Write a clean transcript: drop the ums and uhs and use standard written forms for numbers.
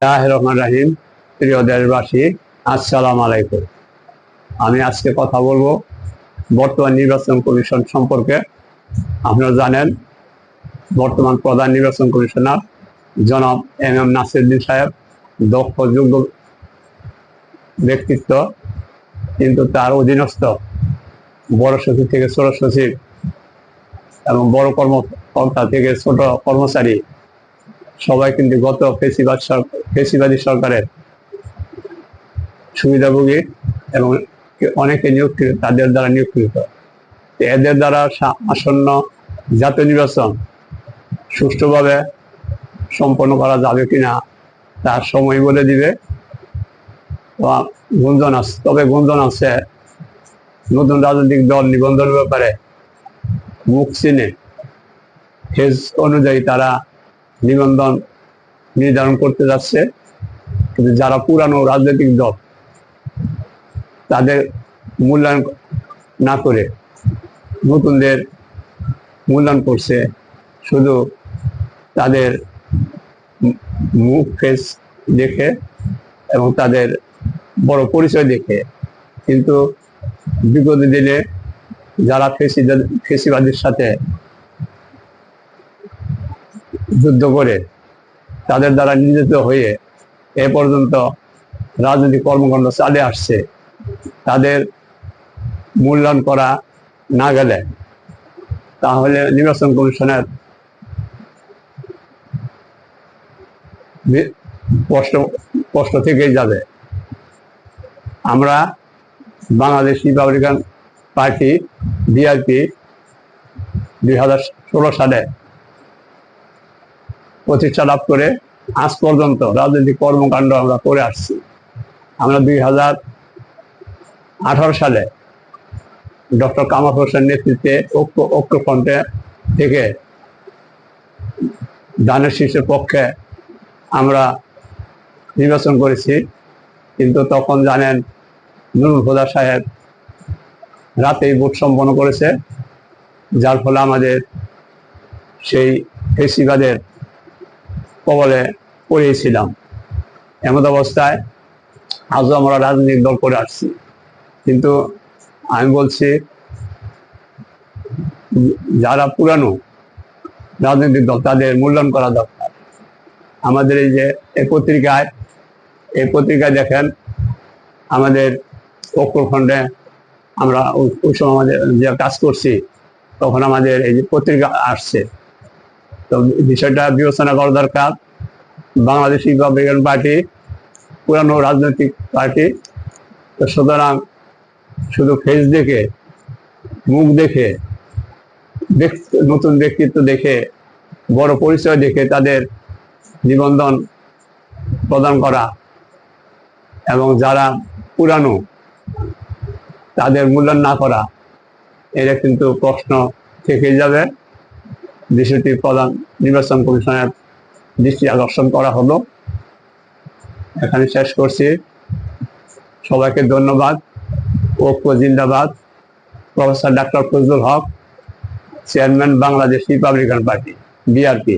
রহমান রাহিম। প্রিয় দেশবাসী, আসসালামু আলাইকুম। আমি আজকে কথা বলবো বর্তমান নির্বাচন কমিশন সম্পর্কে। আপনারা জানেন বর্তমান প্রধান নির্বাচন কমিশনার জনাব এম নাসিরউদ্দিন সাহেব দক্ষ যোগ্য ব্যক্তিত্ব, কিন্তু তার অধীনস্থ বড় সচিব থেকে ছোট সচিব এবং বড় কর্মকর্তা থেকে ছোট কর্মচারী সবাই কিন্তু গত ফেসিবাদী সরকারের সুবিধাভোগী এবং অনেকে নিয়োগকৃত, তাদের দ্বারা নিয়োগকৃত। এদের দ্বারা আসন্ন জাতীয় নির্বাচন সুষ্ঠুভাবে সম্পন্ন করা যাবে কিনা তার সময় বলে দিবে। গুঞ্জন আছে নতুন রাজনৈতিক দল নিবন্ধনের ব্যাপারে মুখ চিনে ফেজ অনুযায়ী তারা নিবন্ধন নির্ধারণ করতে যাচ্ছে, কিন্তু যারা পুরানো রাজনৈতিক দল তাদের মূল্যায়ন না করে নতুনদের মূল্যায়ন করছে শুধু তাদের মুখ ফেস দেখে এবং তাদের বড় পরিচয় দেখে। কিন্তু বিগত দিনে যারা ফেসিবাদের সাথে যুদ্ধ করে তাদের দ্বারা নির্যাতিত হয়ে এ পর্যন্ত রাজনৈতিক কর্মকাণ্ড চালিয়ে আসছে, তাদের মূল্যায়ন করা না গেলে তাহলে নির্বাচন কমিশনের কষ্ট থেকেই যাবে। আমরা বাংলাদেশ রিপাবলিকান পার্টি বিআরপি 2016 সালে প্রতিষ্ঠা লাভ করে আজ পর্যন্ত রাজনৈতিক কর্মকাণ্ড আমরা করে আসছি। আমরা 2018 সালে ডক্টর কামাল হোসেন নেতৃত্বে ঐক্যফ্রন্টে থেকে ধানের শীষের পক্ষে আমরা নির্বাচন করেছি, কিন্তু তখন জানেন নুরুল হুদা সাহেব রাতেই ভোট সম্পন্ন করেছে, যার ফলে আমাদের সেই ফেসিবাদের কবলে পড়েছিলাম। এমন অবস্থায় আজও আমরা রাজনৈতিক দল করে আসছি, কিন্তু আমি বলছি যারা পুরানো রাজনৈতিক দল তাদের মূল্যায়ন করা দরকার। আমাদের এই যে এই পত্রিকায় দেখেন আমাদের ঐক্যফ্রন্টে আমরা ওই সময় আমাদের যে কাজ করছি তখন আমাদের এই যে পত্রিকা আসছে, তো বিষয়টা বিবেচনা করা দরকার। বাংলাদেশ রিপাবলিকান পার্টি পুরানো রাজনৈতিক পার্টি, তো সুতরাং শুধু ফেস দেখে মুখ দেখে নতুন ব্যক্তিত্ব দেখে বড় পরিচয় দেখে তাদের নিবন্ধন প্রদান করা এবং যারা পুরানো তাদের মূল্যায়ন না করা, এটা কিন্তু প্রশ্ন থেকে যাবে। বিষয়টি প্রধান নির্বাচন কমিশনের দৃষ্টি আকর্ষণ করা হলো। এখানে শেষ করছি। সবাইকে ধন্যবাদ। ঐক্য জিন্দাবাদ। Professor doctor Fazlul Haque, chairman Bangladesh Republican Party BRP.